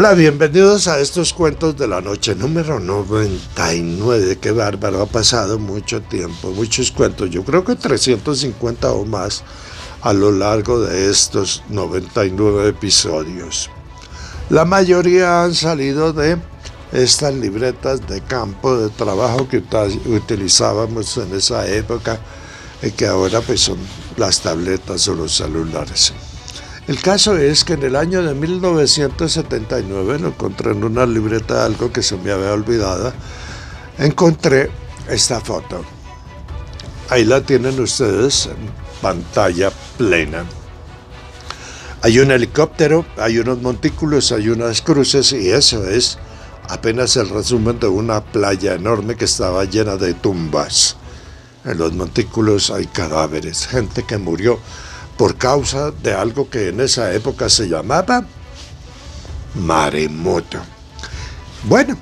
Hola, bienvenidos a estos cuentos de la noche número 99. Qué bárbaro, ha pasado mucho tiempo, muchos cuentos, yo creo que 350 o más a lo largo de estos 99 episodios. La mayoría han salido de estas libretas de campo de trabajo que utilizábamos en esa época y que ahora pues son las tabletas o los celulares. El caso es que en el año de 1979, lo encontré en una libreta, algo que se me había olvidado, encontré esta foto. Ahí la tienen ustedes en pantalla plena. Hay un helicóptero, hay unos montículos, hay unas cruces y eso es apenas el resumen de una playa enorme que estaba llena de tumbas. En los montículos hay cadáveres, gente que murió por causa de algo que en esa época se llamaba maremoto. Bueno,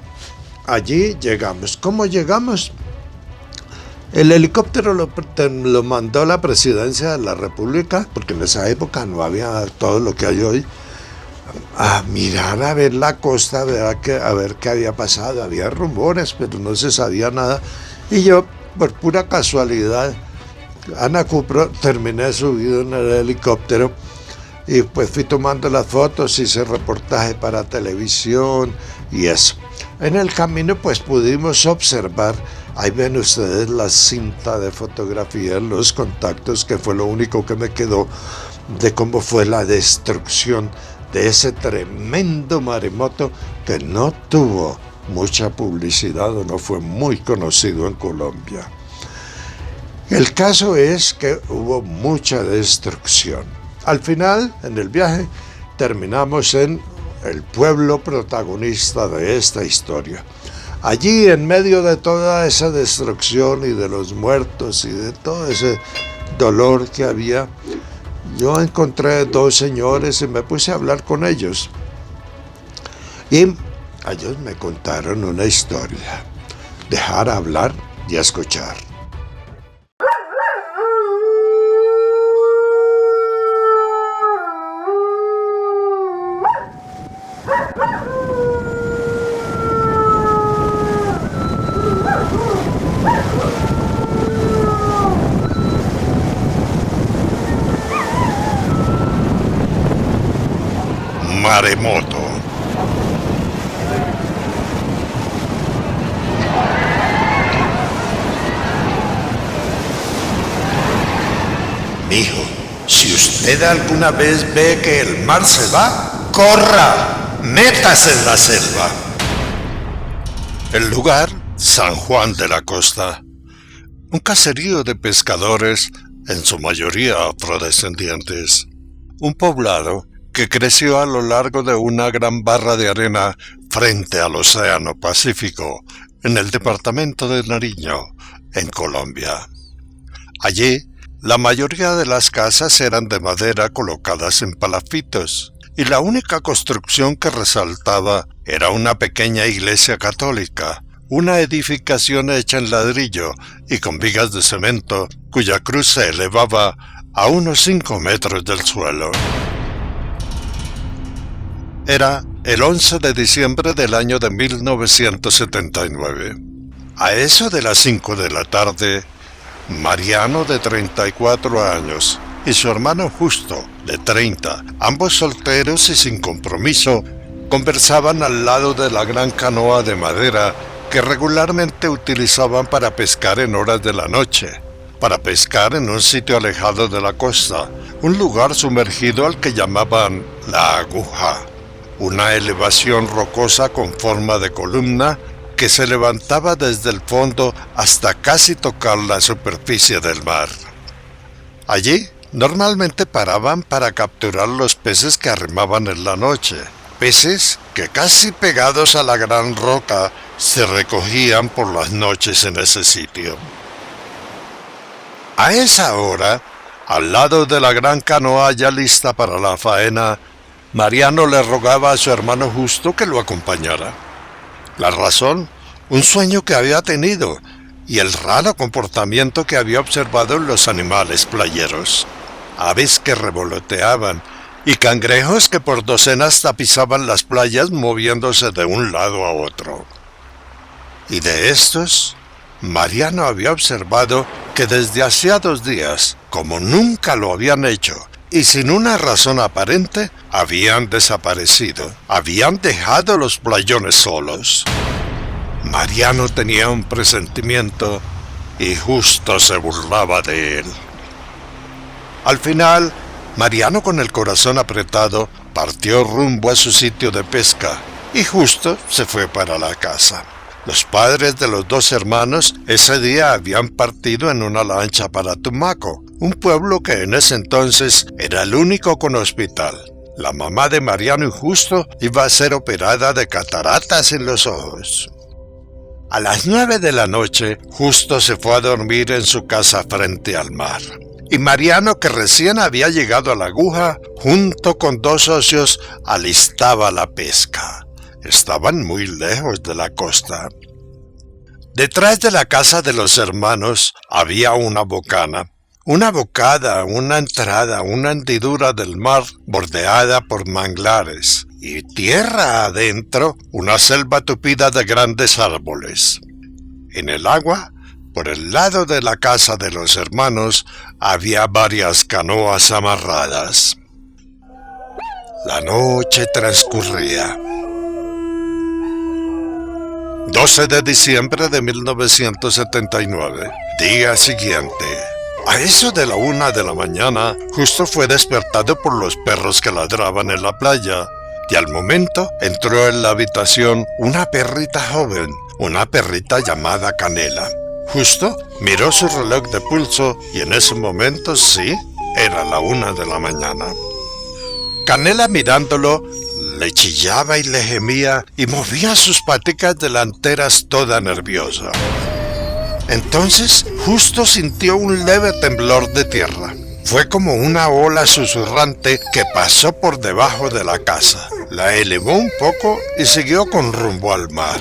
allí llegamos. ¿Cómo llegamos? El helicóptero lo mandó la presidencia de la República, porque en esa época no había todo lo que hay hoy, a mirar a ver la costa, a ver qué había pasado. Había rumores, pero no se sabía nada. Y yo, por pura casualidad, Ana Cupro, terminé subido en el helicóptero y pues fui tomando las fotos, hice reportaje para televisión y eso. En el camino pues pudimos observar, ahí ven ustedes la cinta de fotografía, los contactos, que fue lo único que me quedó de cómo fue la destrucción de ese tremendo maremoto que no tuvo mucha publicidad o no fue muy conocido en Colombia. El caso es que hubo mucha destrucción. Al final, en el viaje, terminamos en el pueblo protagonista de esta historia. Allí, en medio de toda esa destrucción y de los muertos y de todo ese dolor que había, yo encontré dos señores y me puse a hablar con ellos. Y ellos me contaron una historia. Dejar hablar y escuchar. Maremoto. Mijo, si usted alguna vez ve que el mar se va, corra, métase en la selva. El lugar, San Juan de la Costa, un caserío de pescadores, en su mayoría afrodescendientes, un poblado que creció a lo largo de una gran barra de arena frente al Océano Pacífico, en el departamento de Nariño, en Colombia. Allí, la mayoría de las casas eran de madera colocadas en palafitos, y la única construcción que resaltaba era una pequeña iglesia católica, una edificación hecha en ladrillo y con vigas de cemento, cuya cruz se elevaba a unos 5 metros del suelo. Era el 11 de diciembre del año de 1979. A eso de las 5 de la tarde, Mariano, de 34 años, y su hermano Justo, de 30, ambos solteros y sin compromiso, conversaban al lado de la gran canoa de madera que regularmente utilizaban para pescar en horas de la noche, para pescar en un sitio alejado de la costa, un lugar sumergido al que llamaban La Aguja, una elevación rocosa con forma de columna que se levantaba desde el fondo hasta casi tocar la superficie del mar. Allí normalmente paraban para capturar los peces que arrimaban en la noche, peces que casi pegados a la gran roca se recogían por las noches en ese sitio. A esa hora, al lado de la gran canoa ya lista para la faena, Mariano le rogaba a su hermano Justo que lo acompañara. La razón, un sueño que había tenido y el raro comportamiento que había observado en los animales playeros. Aves que revoloteaban y cangrejos que por docenas tapizaban las playas moviéndose de un lado a otro. Y de estos, Mariano había observado que desde hacía 2 días, como nunca lo habían hecho, y sin una razón aparente, habían desaparecido, habían dejado los playones solos. Mariano tenía un presentimiento y justo se burlaba de él. Al final, Mariano, con el corazón apretado, partió rumbo a su sitio de pesca y justo se fue para la casa. Los padres de los 2 hermanos ese día habían partido en una lancha para Tumaco, un pueblo que en ese entonces era el único con hospital. La mamá de Mariano y Justo iba a ser operada de cataratas en los ojos. A las 9 de la noche, Justo se fue a dormir en su casa frente al mar. Y Mariano, que recién había llegado a la aguja, junto con 2 socios, alistaba la pesca. Estaban muy lejos de la costa. Detrás de la casa de los hermanos había una bocana, una bocada, una entrada, una hendidura del mar bordeada por manglares, y tierra adentro una selva tupida de grandes árboles. En el agua, por el lado de la casa de los hermanos, había varias canoas amarradas. La noche transcurría. 12 de diciembre de 1979, día siguiente. A eso de la 1 de la mañana, Justo fue despertado por los perros que ladraban en la playa, y al momento entró en la habitación una perrita joven, una perrita llamada Canela. Justo miró su reloj de pulso y en ese momento sí, era la 1 de la mañana. Canela, mirándolo, le chillaba y le gemía y movía sus paticas delanteras toda nerviosa. Entonces, Justo sintió un leve temblor de tierra. Fue como una ola susurrante que pasó por debajo de la casa. La elevó un poco y siguió con rumbo al mar.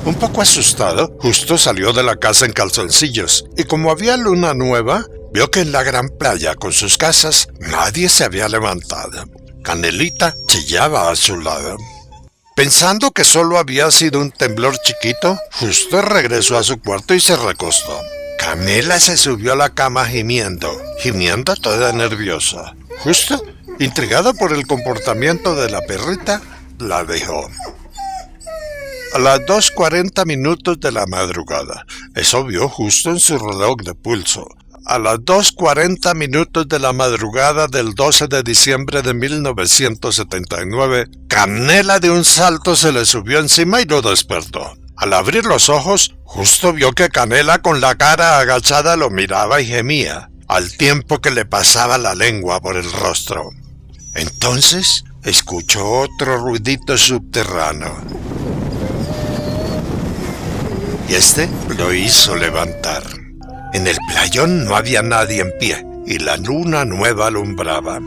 Un poco asustado, Justo salió de la casa en calzoncillos y como había luna nueva, vio que en la gran playa con sus casas nadie se había levantado. Canelita chillaba a su lado. Pensando que solo había sido un temblor chiquito, Justo regresó a su cuarto y se recostó. Canela se subió a la cama gimiendo toda nerviosa. Justo, intrigado por el comportamiento de la perrita, la dejó. A las 2:40 minutos de la madrugada, eso vio Justo en su reloj de pulso. A las 2:40 minutos de la madrugada del 12 de diciembre de 1979, Canela de un salto se le subió encima y lo despertó. Al abrir los ojos, Justo vio que Canela con la cara agachada lo miraba y gemía, al tiempo que le pasaba la lengua por el rostro. Entonces, escuchó otro ruidito subterráneo. Y este lo hizo levantar. En el playón no había nadie en pie, y la luna nueva alumbraba.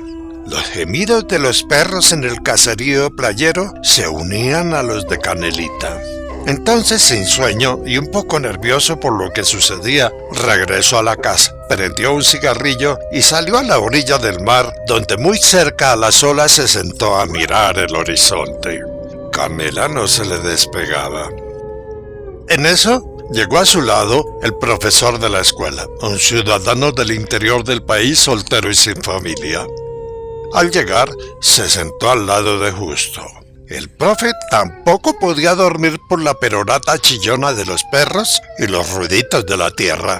Los gemidos de los perros en el caserío playero se unían a los de Canelita. Entonces, sin sueño y un poco nervioso por lo que sucedía, regresó a la casa, prendió un cigarrillo y salió a la orilla del mar, donde muy cerca a las olas se sentó a mirar el horizonte. Canela no se le despegaba. En eso, llegó a su lado el profesor de la escuela, un ciudadano del interior del país soltero y sin familia. Al llegar, se sentó al lado de Justo. El profe tampoco podía dormir por la perorata chillona de los perros y los ruiditos de la tierra.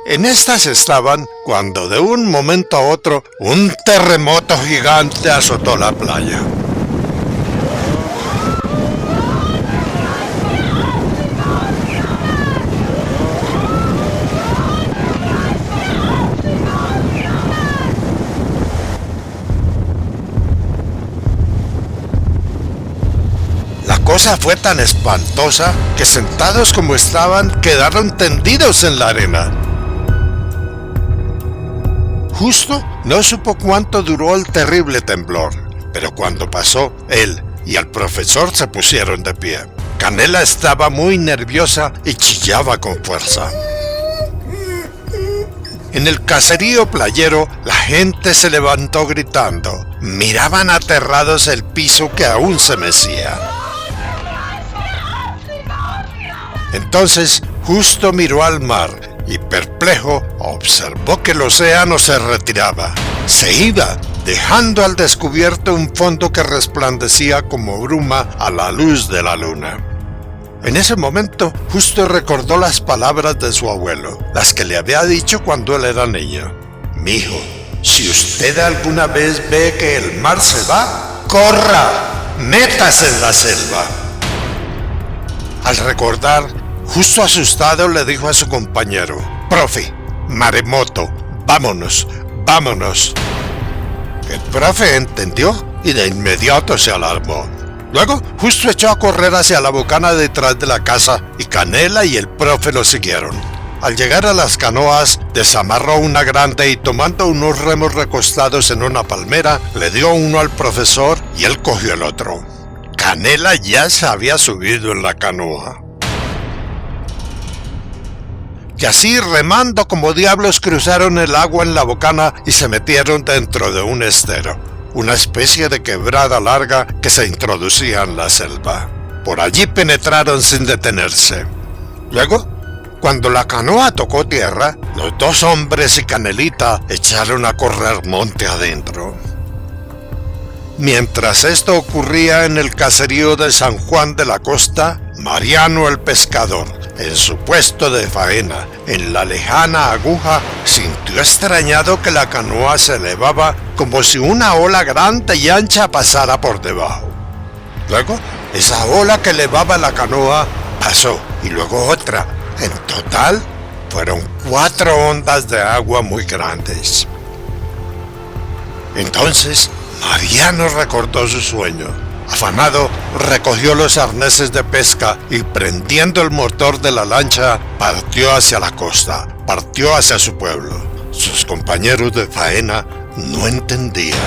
En estas estaban cuando de un momento a otro un terremoto gigante azotó la playa. La cosa fue tan espantosa que sentados como estaban quedaron tendidos en la arena. Justo no supo cuánto duró el terrible temblor, pero cuando pasó, él y el profesor se pusieron de pie. Canela estaba muy nerviosa y chillaba con fuerza. En el caserío playero, la gente se levantó gritando. Miraban aterrados el piso que aún se mecía. Entonces, Justo miró al mar y, perplejo, observó que el océano se retiraba. Se iba, dejando al descubierto un fondo que resplandecía como bruma a la luz de la luna. En ese momento, Justo recordó las palabras de su abuelo, las que le había dicho cuando él era niño. «Mijo, si usted alguna vez ve que el mar se va, corra, métase en la selva». Al recordar, Justo asustado le dijo a su compañero: «Profe, maremoto, vámonos, vámonos». El profe entendió y de inmediato se alarmó. Luego, Justo echó a correr hacia la bocana detrás de la casa y Canela y el profe lo siguieron. Al llegar a las canoas, desamarró una grande y, tomando unos remos recostados en una palmera, le dio uno al profesor y él cogió el otro. Canela ya se había subido en la canoa. Y así, remando como diablos, cruzaron el agua en la bocana y se metieron dentro de un estero, una especie de quebrada larga que se introducía en la selva. Por allí penetraron sin detenerse. Luego, cuando la canoa tocó tierra, los dos hombres y Canelita echaron a correr monte adentro. Mientras esto ocurría en el caserío de San Juan de la Costa, Mariano el pescador, en su puesto de faena, en la lejana Aguja, sintió extrañado que la canoa se elevaba como si una ola grande y ancha pasara por debajo. Luego, esa ola que elevaba la canoa pasó, y luego otra. En total, fueron 4 ondas de agua muy grandes. Entonces, Mariano recordó su sueño. Afanado, recogió los arneses de pesca y, prendiendo el motor de la lancha, partió hacia la costa, partió hacia su pueblo. Sus compañeros de faena no entendían.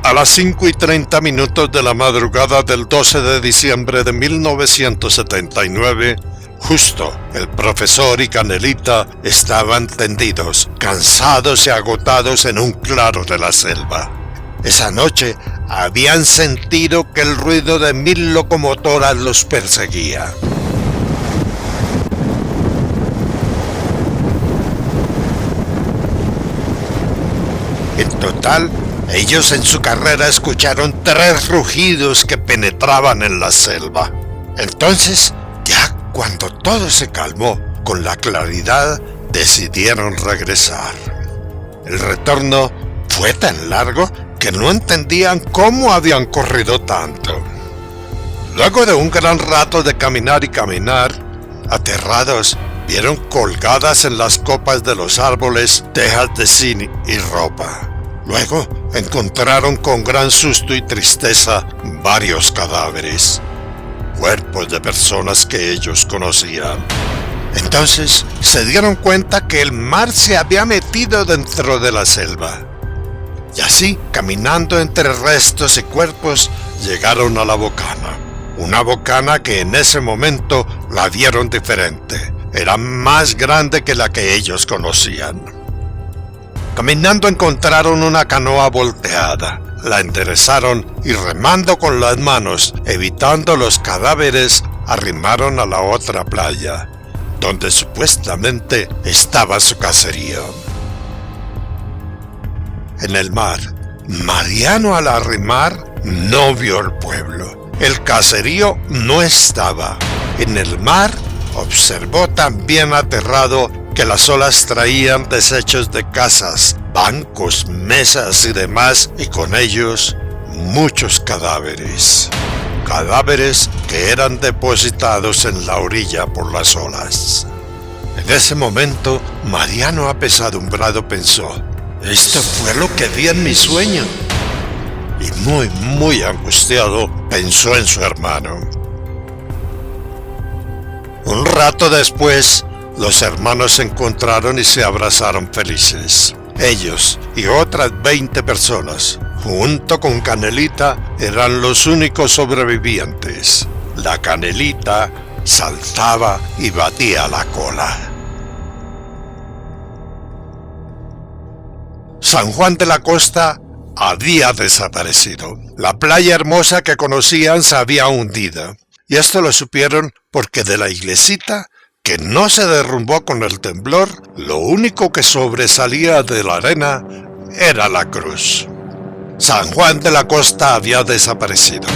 A las 5:30 de la madrugada del 12 de diciembre de 1979, Justo, el profesor y Canelita estaban tendidos, cansados y agotados en un claro de la selva. Esa noche habían sentido que el ruido de 1000 locomotoras los perseguía. En total, ellos en su carrera escucharon 3 rugidos que penetraban en la selva. Entonces, ya cuando todo se calmó, con la claridad, decidieron regresar. El retorno fue tan largo que no entendían cómo habían corrido tanto. Luego de un gran rato de caminar y caminar, aterrados, vieron colgadas en las copas de los árboles tejas de zinc y ropa. Luego encontraron con gran susto y tristeza varios cadáveres, cuerpos de personas que ellos conocían. Entonces se dieron cuenta que el mar se había metido dentro de la selva. Y así, caminando entre restos y cuerpos, llegaron a la bocana. Una bocana que en ese momento la vieron diferente. Era más grande que la que ellos conocían. Caminando encontraron una canoa volteada, la enderezaron y, remando con las manos, evitando los cadáveres, arrimaron a la otra playa, donde supuestamente estaba su caserío. En el mar, Mariano, al arrimar, no vio el pueblo. El caserío no estaba. En el mar, observó también aterrado que las olas traían desechos de casas, bancos, mesas y demás, y con ellos muchos cadáveres. Cadáveres que eran depositados en la orilla por las olas. En ese momento, Mariano, apesadumbrado, pensó: «Esto fue lo que vi en mi sueño». Y muy angustiado, pensó en su hermano. Un rato después, los hermanos se encontraron y se abrazaron felices. Ellos y otras 20 personas, junto con Canelita, eran los únicos sobrevivientes. La Canelita saltaba y batía la cola. San Juan de la Costa había desaparecido. La playa hermosa que conocían se había hundido. Y esto lo supieron porque de la iglesita, que no se derrumbó con el temblor, lo único que sobresalía de la arena era la cruz. San Juan de la Costa había desaparecido.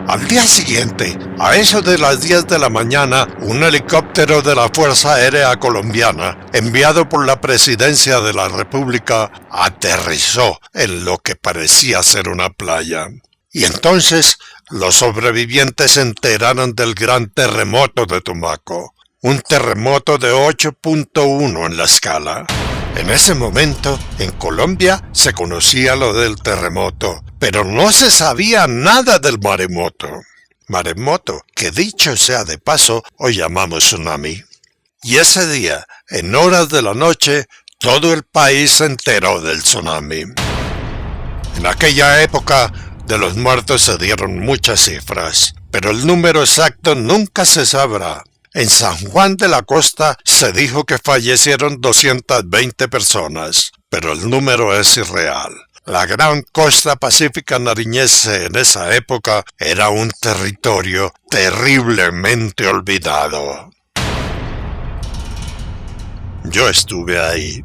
Al día siguiente, a eso de las 10 de la mañana, un helicóptero de la Fuerza Aérea Colombiana, enviado por la Presidencia de la República, aterrizó en lo que parecía ser una playa. Y entonces, los sobrevivientes se enteraron del gran terremoto de Tumaco, un terremoto de 8.1 en la escala. En ese momento, en Colombia se conocía lo del terremoto, pero no se sabía nada del maremoto. Maremoto, que dicho sea de paso, hoy llamamos tsunami. Y ese día, en horas de la noche, todo el país se enteró del tsunami. En aquella época, de los muertos se dieron muchas cifras, pero el número exacto nunca se sabrá. En San Juan de la Costa se dijo que fallecieron 220 personas, pero el número es irreal. La gran costa pacífica nariñense en esa época era un territorio terriblemente olvidado. Yo estuve ahí.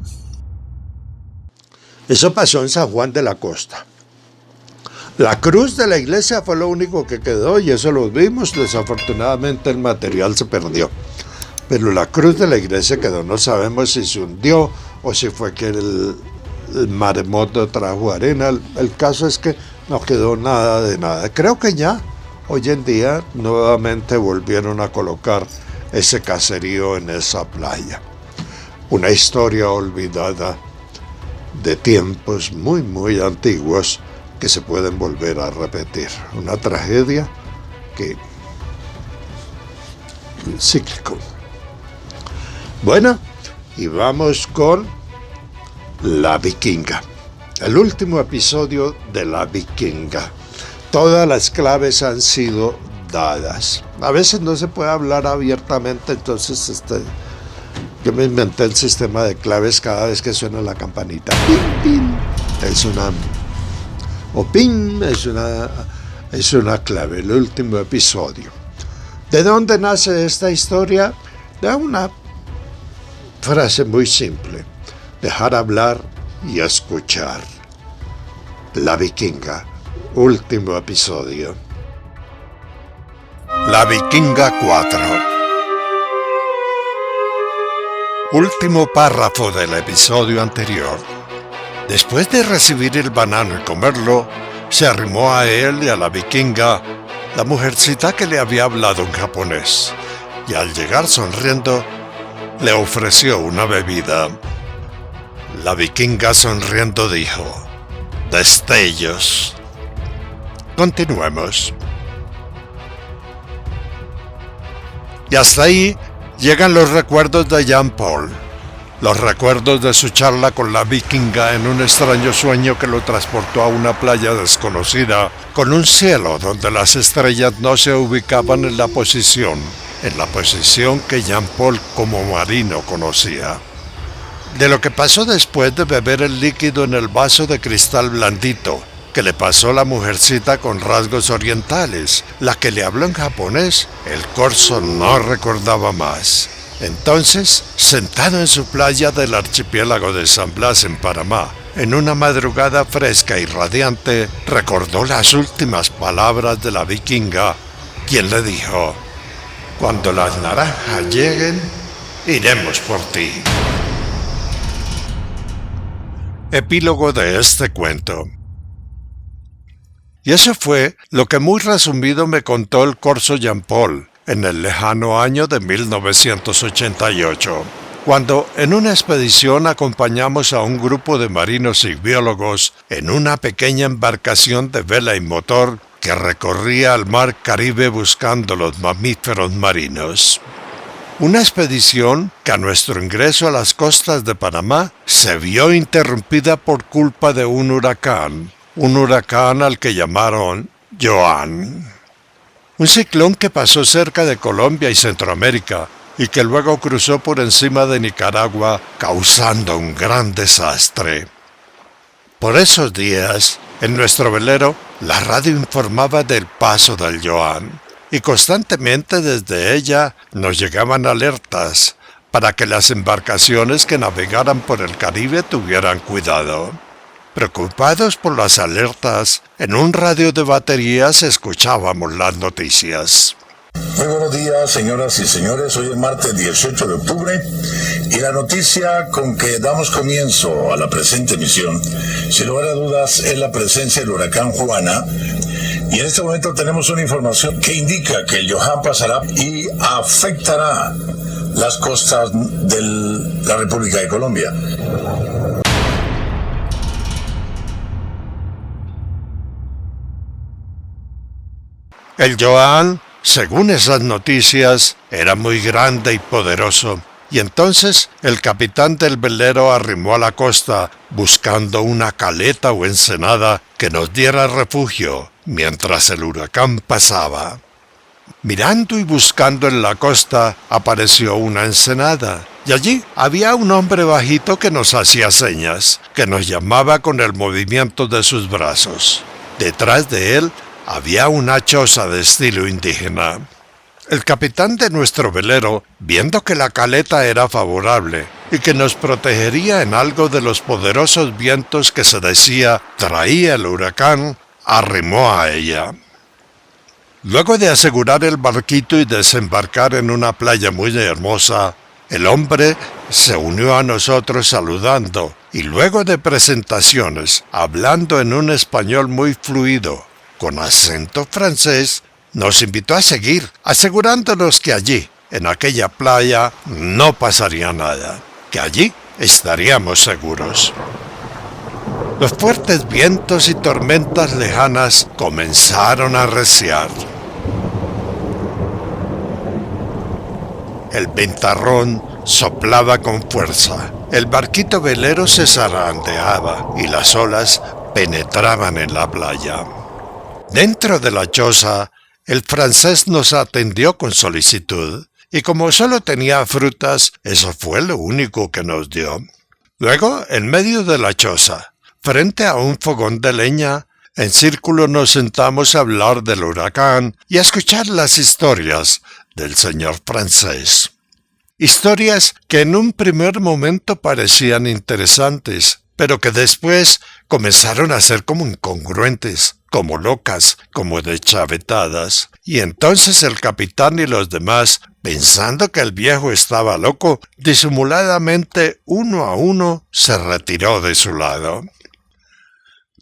Eso pasó en San Juan de la Costa. La cruz de la iglesia fue lo único que quedó y eso lo vimos. Desafortunadamente el material se perdió. Pero la cruz de la iglesia quedó. No sabemos si se hundió o si fue que el maremoto trajo arena. El caso es que no quedó nada de nada. Creo que ya hoy en día nuevamente volvieron a colocar ese caserío en esa playa. Una historia olvidada de tiempos muy, muy antiguos que se pueden volver a repetir. Una tragedia que cíclico. Bueno, y vamos con La Vikinga. El último episodio de La Vikinga. Todas las claves han sido dadas. A veces no se puede hablar abiertamente, entonces yo me inventé el sistema de claves cada vez que suena la campanita. ¡Pin, pin! Es una... O pin, es una clave, el último episodio. ¿De dónde nace esta historia? De una frase muy simple: dejar hablar y escuchar. La Vikinga, último episodio. La Vikinga 4. Último párrafo del episodio anterior. Después de recibir el banano y comerlo, se arrimó a él y a la vikinga la mujercita que le había hablado en japonés, y al llegar sonriendo, le ofreció una bebida. La vikinga sonriendo dijo: destellos. Continuemos. Y hasta ahí llegan los recuerdos de Jean Paul. Los recuerdos de su charla con la vikinga en un extraño sueño que lo transportó a una playa desconocida, con un cielo donde las estrellas no se ubicaban en la posición que Jean Paul como marino conocía. De lo que pasó después de beber el líquido en el vaso de cristal blandito, que le pasó la mujercita con rasgos orientales, la que le habló en japonés, el corso no recordaba más. Entonces, sentado en su playa del archipiélago de San Blas en Panamá, en una madrugada fresca y radiante, recordó las últimas palabras de la vikinga, quien le dijo: cuando las naranjas lleguen, iremos por ti. Epílogo de este cuento. Y eso fue lo que muy resumido me contó el corso Jean Paul en el lejano año de 1988, cuando en una expedición acompañamos a un grupo de marinos y biólogos en una pequeña embarcación de vela y motor que recorría el mar Caribe buscando los mamíferos marinos. Una expedición que a nuestro ingreso a las costas de Panamá se vio interrumpida por culpa de un huracán al que llamaron Joan. Un ciclón que pasó cerca de Colombia y Centroamérica y que luego cruzó por encima de Nicaragua, causando un gran desastre. Por esos días, en nuestro velero, la radio informaba del paso del Joan, y constantemente desde ella nos llegaban alertas para que las embarcaciones que navegaran por el Caribe tuvieran cuidado. Preocupados por las alertas, en un radio de baterías escuchábamos las noticias. Muy buenos días, señoras y señores. Hoy es martes 18 de octubre y la noticia con que damos comienzo a la presente emisión, sin lugar a dudas, es la presencia del huracán Juana. Y en este momento tenemos una información que indica que el Johan pasará y afectará las costas de la República de Colombia. El Joan, según esas noticias, era muy grande y poderoso, y entonces el capitán del velero arrimó a la costa buscando una caleta o ensenada que nos diera refugio mientras el huracán pasaba. Mirando y buscando en la costa apareció una ensenada, y allí había un hombre bajito que nos hacía señas, que nos llamaba con el movimiento de sus brazos. Detrás de él había una choza de estilo indígena. El capitán de nuestro velero, viendo que la caleta era favorable y que nos protegería en algo de los poderosos vientos que se decía traía el huracán, arrimó a ella. Luego de asegurar el barquito y desembarcar en una playa muy hermosa, el hombre se unió a nosotros saludando y luego de presentaciones, hablando en un español muy fluido, con acento francés, nos invitó a seguir, asegurándonos que allí, en aquella playa, no pasaría nada, que allí estaríamos seguros. Los fuertes vientos y tormentas lejanas comenzaron a arreciar. El ventarrón soplaba con fuerza, el barquito velero se zarandeaba y las olas penetraban en la playa. Dentro de la choza, el francés nos atendió con solicitud, y como solo tenía frutas, eso fue lo único que nos dio. Luego, en medio de la choza, frente a un fogón de leña, en círculo nos sentamos a hablar del huracán y a escuchar las historias del señor francés. Historias que en un primer momento parecían interesantes, pero que después comenzaron a ser como incongruentes, como locas, como deschavetadas. Y entonces el capitán y los demás, pensando que el viejo estaba loco, disimuladamente uno a uno se retiró de su lado.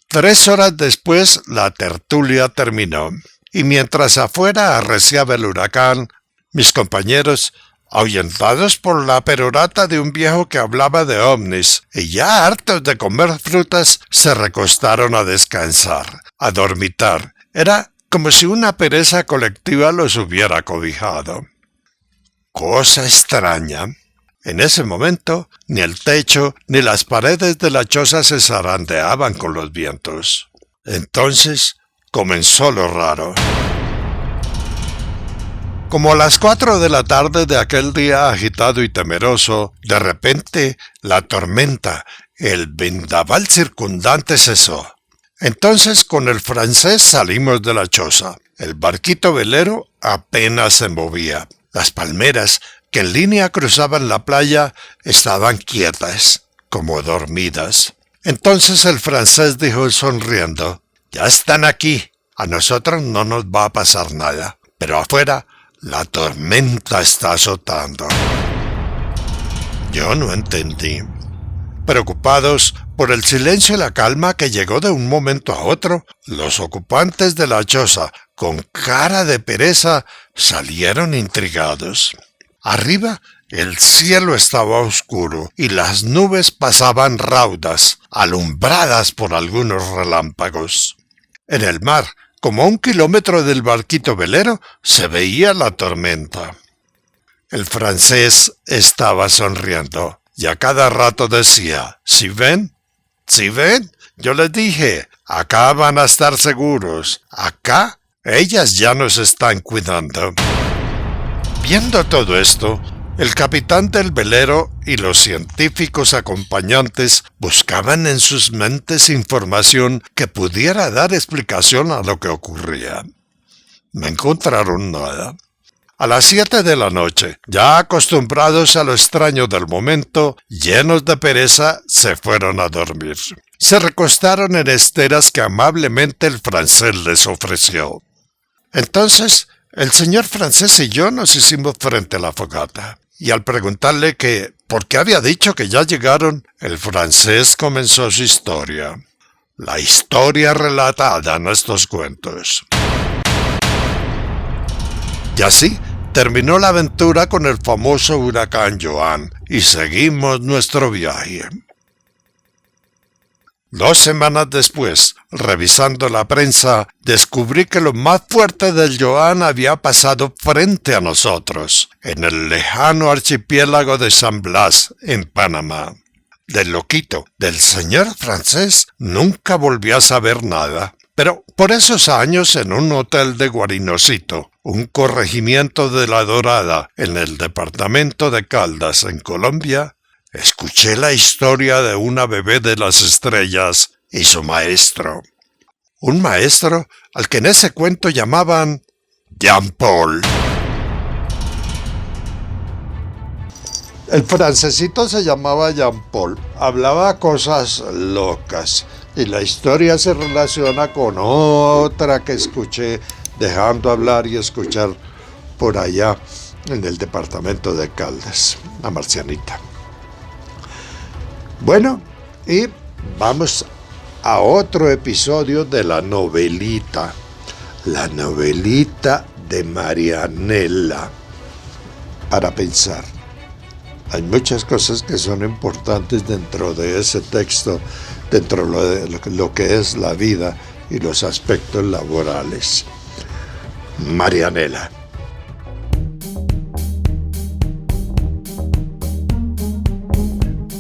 3 horas después la tertulia terminó, y mientras afuera arreciaba el huracán, mis compañeros, ahuyentados por la perorata de un viejo que hablaba de ovnis, y ya hartos de comer frutas, se recostaron a descansar, a dormitar. Era como si una pereza colectiva los hubiera cobijado. Cosa extraña. En ese momento, ni el techo ni las paredes de la choza se zarandeaban con los vientos. Entonces comenzó lo raro. Como a las 4 de la tarde de aquel día agitado y temeroso, de repente la tormenta, el vendaval circundante cesó. Entonces con el francés salimos de la choza. El barquito velero apenas se movía. Las palmeras que en línea cruzaban la playa estaban quietas, como dormidas. Entonces el francés dijo sonriendo: «Ya están aquí, a nosotros no nos va a pasar nada, pero afuera la tormenta está azotando». Yo no entendí. Preocupados por el silencio y la calma que llegó de un momento a otro, los ocupantes de la choza, con cara de pereza, salieron intrigados. Arriba, el cielo estaba oscuro y las nubes pasaban raudas, alumbradas por algunos relámpagos. En el mar, como a 1 kilómetro del barquito velero, se veía la tormenta. El francés estaba sonriendo y a cada rato decía, ¿sí ven? ¿Sí ven? Yo les dije, acá van a estar seguros. Acá, ellas ya nos están cuidando. Viendo todo esto, el capitán del velero y los científicos acompañantes buscaban en sus mentes información que pudiera dar explicación a lo que ocurría. No encontraron nada. A las 7 de la noche, ya acostumbrados a lo extraño del momento, llenos de pereza, se fueron a dormir. Se recostaron en esteras que amablemente el francés les ofreció. Entonces, el señor francés y yo nos hicimos frente a la fogata. Y al preguntarle por qué había dicho que ya llegaron, el francés comenzó su historia. La historia relatada en estos cuentos. Y así terminó la aventura con el famoso huracán Joan y seguimos nuestro viaje. 2 semanas después, revisando la prensa, descubrí que lo más fuerte del Joan había pasado frente a nosotros, en el lejano archipiélago de San Blas, en Panamá. Del loquito, del señor francés, nunca volví a saber nada. Pero por esos años, en un hotel de Guarinosito, un corregimiento de La Dorada, en el departamento de Caldas, en Colombia, escuché la historia de una bebé de las estrellas y su maestro. Un maestro al que en ese cuento llamaban Jean Paul. El francesito se llamaba Jean Paul, hablaba cosas locas y la historia se relaciona con otra que escuché dejando hablar y escuchar por allá en el departamento de Caldas, la marcianita. Bueno, y vamos a otro episodio de la novelita de Marianela. Para pensar, hay muchas cosas que son importantes dentro de ese texto, dentro de lo que es la vida y los aspectos laborales. Marianela.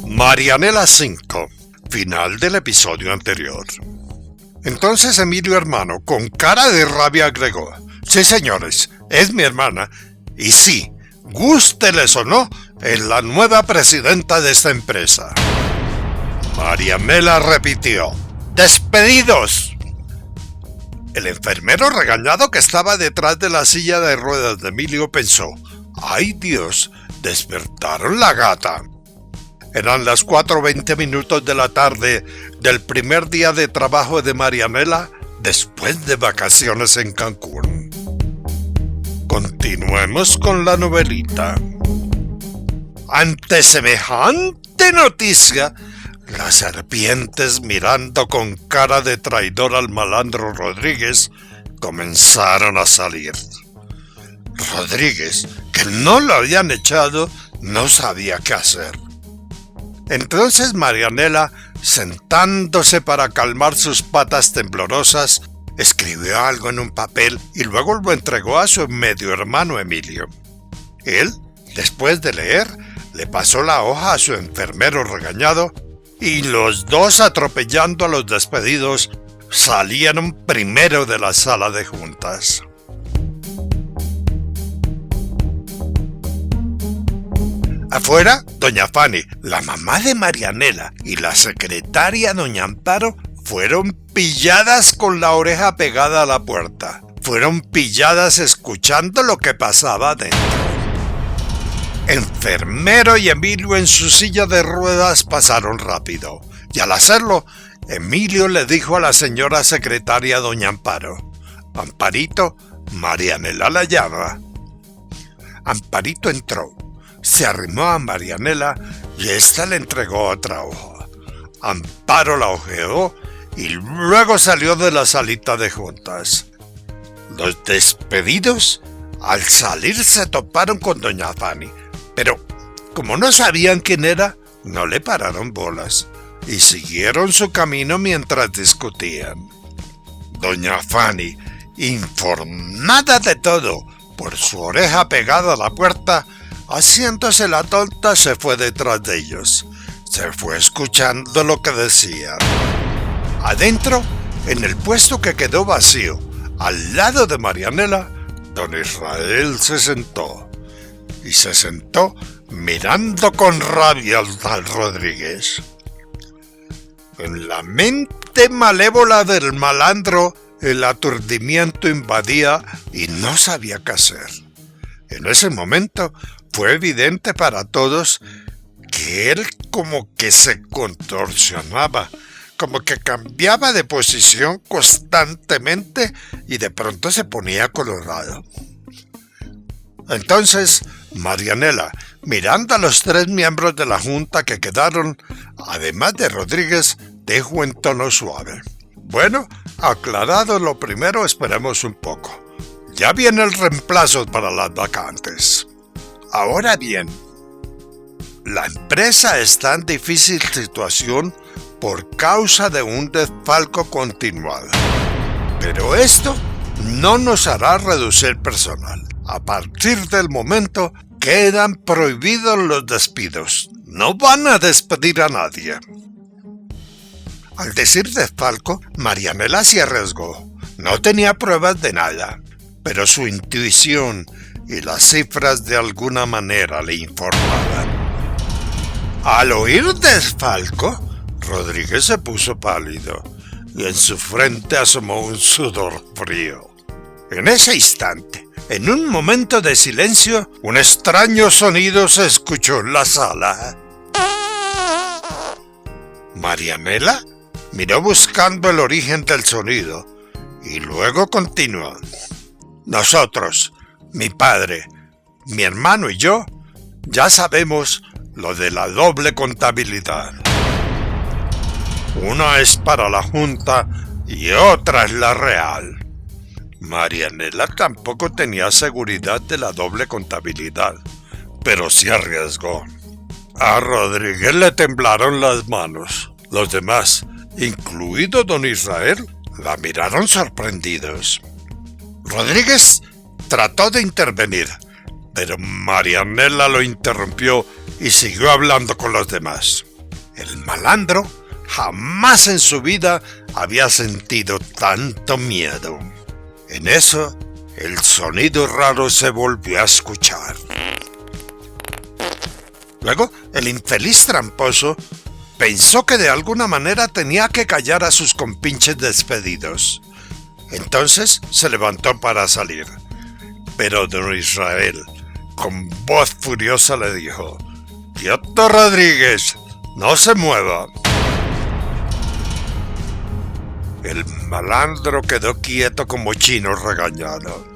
Marianela 5, final del episodio anterior. Entonces Emilio hermano, con cara de rabia, agregó: sí, señores, es mi hermana, y sí, gústeles o no, es la nueva presidenta de esta empresa. Marianela repitió: ¡despedidos! El enfermero regañado que estaba detrás de la silla de ruedas de Emilio pensó: ¡ay Dios! Despertaron la gata. Eran las 4:20 de la tarde del primer día de trabajo de Marianela después de vacaciones en Cancún. Continuemos con la novelita. Ante semejante noticia, las serpientes, mirando con cara de traidor al malandro Rodríguez, comenzaron a salir. Rodríguez, que no lo habían echado, no sabía qué hacer. Entonces Marianela, sentándose para calmar sus patas temblorosas, escribió algo en un papel y luego lo entregó a su medio hermano Emilio. Él, después de leer, le pasó la hoja a su enfermero regañado y los dos, atropellando a los despedidos, salieron primero de la sala de juntas. Afuera, doña Fanny, la mamá de Marianela, y la secretaria doña Amparo fueron pilladas con la oreja pegada a la puerta. Fueron pilladas escuchando lo que pasaba adentro. Enfermero y Emilio en su silla de ruedas pasaron rápido, y al hacerlo, Emilio le dijo a la señora secretaria doña Amparo: Amparito, Marianela la llama. Amparito entró. Se arrimó a Marianela y ésta le entregó otra hoja. Amparo la hojeó y luego salió de la salita de juntas. Los despedidos, al salir, se toparon con doña Fanny, pero como no sabían quién era, no le pararon bolas y siguieron su camino mientras discutían. Doña Fanny, informada de todo, por su oreja pegada a la puerta, haciéndose la tonta, se fue detrás de ellos. Se fue escuchando lo que decían. Adentro, en el puesto que quedó vacío, al lado de Marianela, don Israel se sentó. Y se sentó mirando con rabia al tal Rodríguez. En la mente malévola del malandro, el aturdimiento invadía y no sabía qué hacer. En ese momento fue evidente para todos que él como que se contorsionaba, como que cambiaba de posición constantemente y de pronto se ponía colorado. Entonces, Marianela, mirando a los 3 miembros de la junta que quedaron, además de Rodríguez, dijo en tono suave: bueno, aclarado lo primero, esperemos un poco. Ya viene el reemplazo para las vacantes. Ahora bien, la empresa está en difícil situación por causa de un desfalco continuado. Pero esto no nos hará reducir personal. A partir del momento quedan prohibidos los despidos. No van a despedir a nadie. Al decir desfalco, Marianela se arriesgó. No tenía pruebas de nada, pero su intuición y las cifras de alguna manera le informaban. Al oír desfalco, Rodríguez se puso pálido y en su frente asomó un sudor frío. En ese instante, en un momento de silencio, un extraño sonido se escuchó en la sala. Marianela miró buscando el origen del sonido y luego continuó. Nosotros, mi padre, mi hermano y yo, ya sabemos lo de la doble contabilidad. Una es para la Junta y otra es la real. Marianela tampoco tenía seguridad de la doble contabilidad, pero sí arriesgó. A Rodríguez le temblaron las manos. Los demás, incluido don Israel, la miraron sorprendidos. Rodríguez trató de intervenir, pero Marianela lo interrumpió y siguió hablando con los demás. El malandro jamás en su vida había sentido tanto miedo. En eso, el sonido raro se volvió a escuchar. Luego, el infeliz tramposo pensó que de alguna manera tenía que callar a sus compinches despedidos. Entonces se levantó para salir. Pero don Israel, con voz furiosa, le dijo: «¡Quieto, Rodríguez! ¡No se mueva!». El malandro quedó quieto como chino regañado.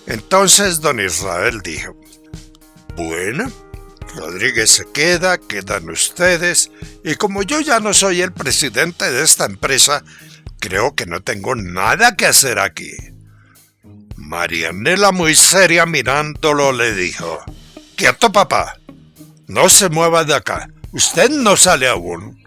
Entonces don Israel dijo: «Bueno, Rodríguez se queda, quedan ustedes, y como yo ya no soy el presidente de esta empresa, creo que no tengo nada que hacer aquí». Marianela, muy seria mirándolo, le dijo: «Quieto, papá, no se mueva de acá, usted no sale aún.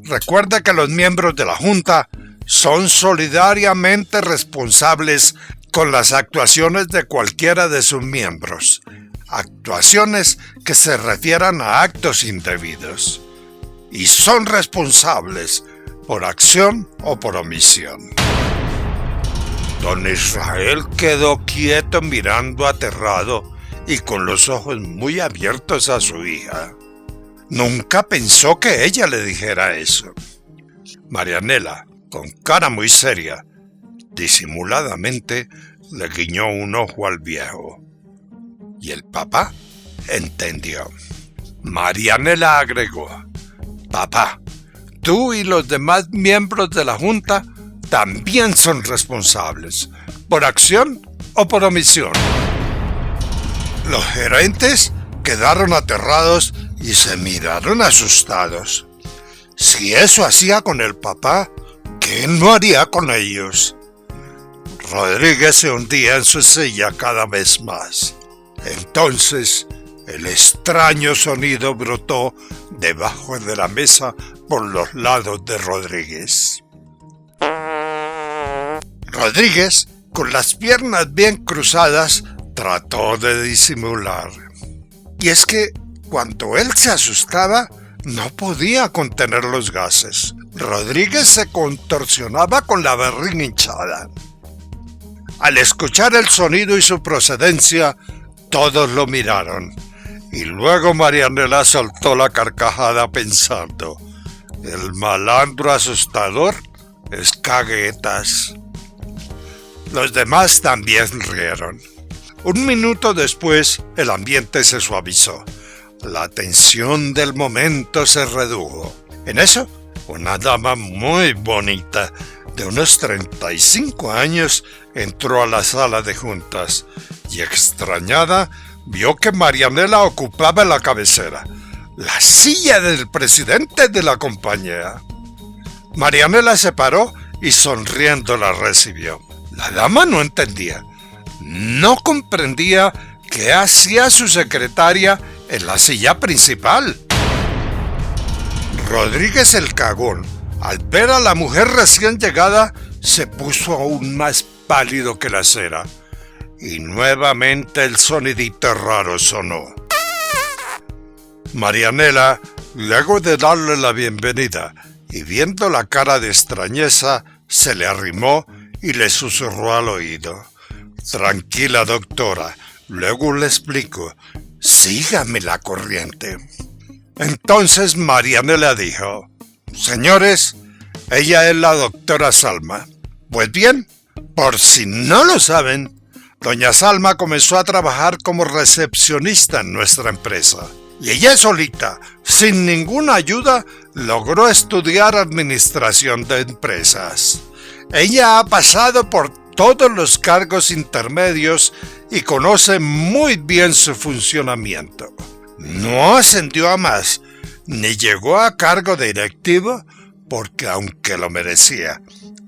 Recuerde que los miembros de la Junta son solidariamente responsables con las actuaciones de cualquiera de sus miembros. Actuaciones que se refieran a actos indebidos. Y son responsables por acción o por omisión». Don Israel quedó quieto mirando aterrado y con los ojos muy abiertos a su hija. Nunca pensó que ella le dijera eso. Marianela, con cara muy seria, disimuladamente le guiñó un ojo al viejo. Y el papá entendió. Marianela agregó: «Papá, tú y los demás miembros de la Junta también son responsables, por acción o por omisión». Los gerentes quedaron aterrados y se miraron asustados. Si eso hacía con el papá, ¿qué no haría con ellos? Rodríguez se hundía en su silla cada vez más. Entonces, el extraño sonido brotó debajo de la mesa por los lados de Rodríguez. Rodríguez, con las piernas bien cruzadas, trató de disimular. Y es que cuando él se asustaba, no podía contener los gases. Rodríguez se contorsionaba con la barriga hinchada. Al escuchar el sonido y su procedencia, todos lo miraron. Y luego Marianela soltó la carcajada pensando: el malandro asustador es Caguetas. Los demás también rieron. Un minuto después, el ambiente se suavizó. La tensión del momento se redujo. En eso, una dama muy bonita, de unos 35 años, entró a la sala de juntas y, extrañada, vio que Marianela ocupaba la cabecera, la silla del presidente de la compañía. Marianela se paró y sonriendo la recibió. La dama no entendía, no comprendía qué hacía su secretaria en la silla principal. Rodríguez el cagón, al ver a la mujer recién llegada, se puso aún más pálido que la cera. Y nuevamente el sonidito raro sonó. Marianela, luego de darle la bienvenida y viendo la cara de extrañeza, se le arrimó y le susurró al oído: tranquila, doctora, luego le explico, sígame la corriente. Entonces Marianela dijo: señores, ella es la doctora Salma. Pues bien, por si no lo saben, doña Salma comenzó a trabajar como recepcionista en nuestra empresa. Y ella solita, sin ninguna ayuda, logró estudiar administración de empresas. Ella ha pasado por todos los cargos intermedios y conoce muy bien su funcionamiento. No ascendió a más, ni llegó a cargo directivo, porque aunque lo merecía,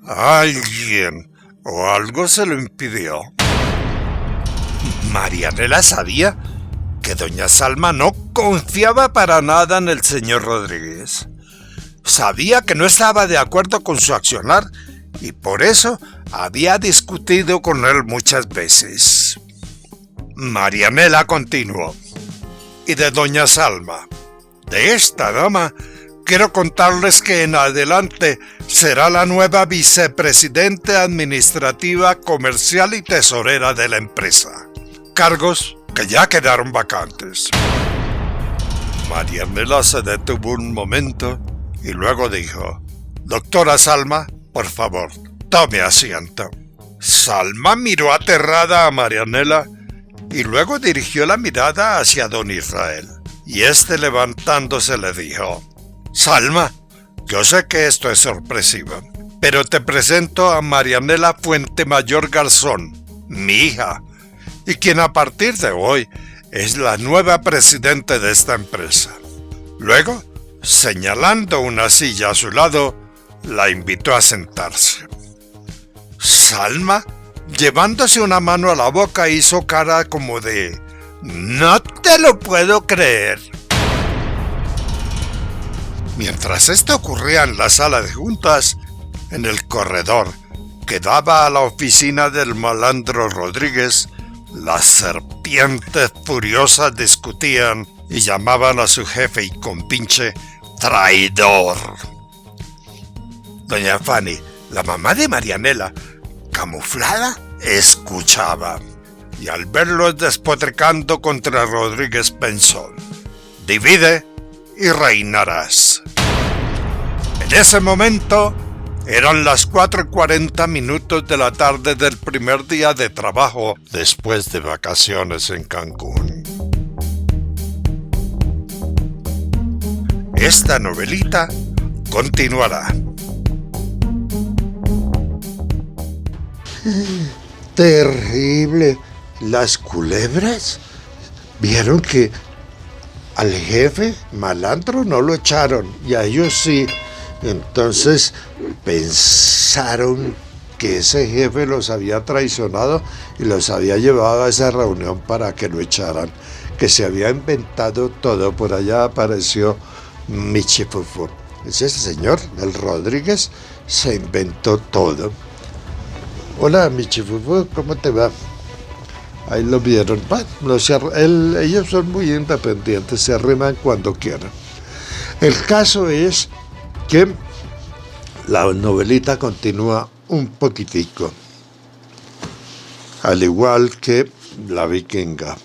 alguien o algo se lo impidió. Marianela sabía que doña Salma no confiaba para nada en el señor Rodríguez. Sabía que no estaba de acuerdo con su accionar y por eso había discutido con él muchas veces. Marianela continuó: y de doña Salma, de esta dama, quiero contarles que en adelante será la nueva vicepresidenta administrativa, comercial y tesorera de la empresa. Cargos que ya quedaron vacantes. Marianela se detuvo un momento y luego dijo: doctora Salma, por favor, tome asiento. Salma miró aterrada a Marianela y luego dirigió la mirada hacia don Israel. Y este, levantándose, le dijo: Salma, yo sé que esto es sorpresivo, pero te presento a Marianela Fuentemayor Garzón, mi hija, y quien a partir de hoy es la nueva presidenta de esta empresa. Luego, señalando una silla a su lado, la invitó a sentarse. Salma, llevándose una mano a la boca, hizo cara como de: no te lo puedo creer. Mientras esto ocurría en la sala de juntas, en el corredor que daba a la oficina del malandro Rodríguez, las serpientes furiosas discutían y llamaban a su jefe y compinche traidor. Doña Fanny, la mamá de Marianela, camuflada, escuchaba, y al verlos despotricando contra Rodríguez pensó: divide y reinarás. En ese momento eran las 4:40 de la tarde del primer día de trabajo después de vacaciones en Cancún. Esta novelita continuará. Terrible. Las culebras vieron que al jefe malandro no lo echaron y a ellos sí. Entonces pensaron que ese jefe los había traicionado y los había llevado a esa reunión para que lo echaran, que se había inventado todo. Por allá apareció Michifufú. Ese señor, el Rodríguez, se inventó todo. Hola, mi chifufu, ¿cómo te va? Ahí lo vieron. Bueno, ellos son muy independientes, se arriman cuando quieran. El caso es que la novelita continúa un poquitico, al igual que La Vikinga.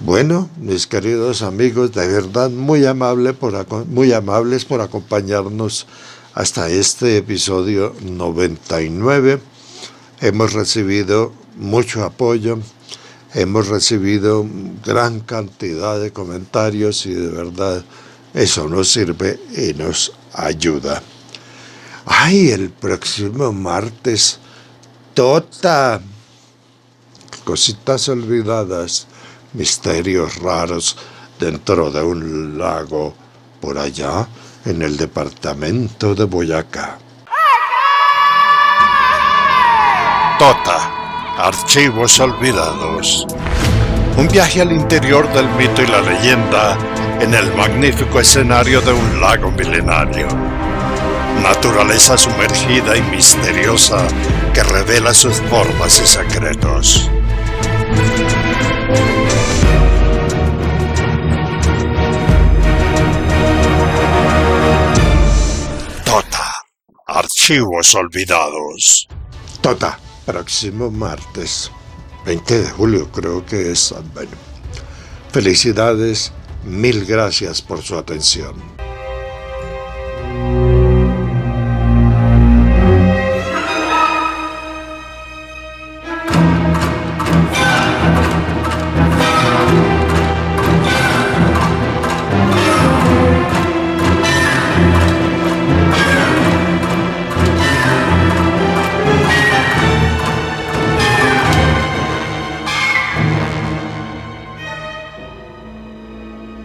Bueno, mis queridos amigos, de verdad muy amables por acompañarnos hasta este episodio 99. Hemos recibido mucho apoyo, hemos recibido gran cantidad de comentarios y de verdad eso nos sirve y nos ayuda. ¡Ay, el próximo martes! ¡Tota! Cositas olvidadas, misterios raros dentro de un lago por allá en el departamento de Boyacá. Tota, archivos olvidados. Un viaje al interior del mito y la leyenda en el magnífico escenario de un lago milenario. Naturaleza sumergida y misteriosa que revela sus formas y secretos. Tota, archivos olvidados. Tota, próximo martes, 20 de julio creo que es. Bueno, felicidades, mil gracias por su atención.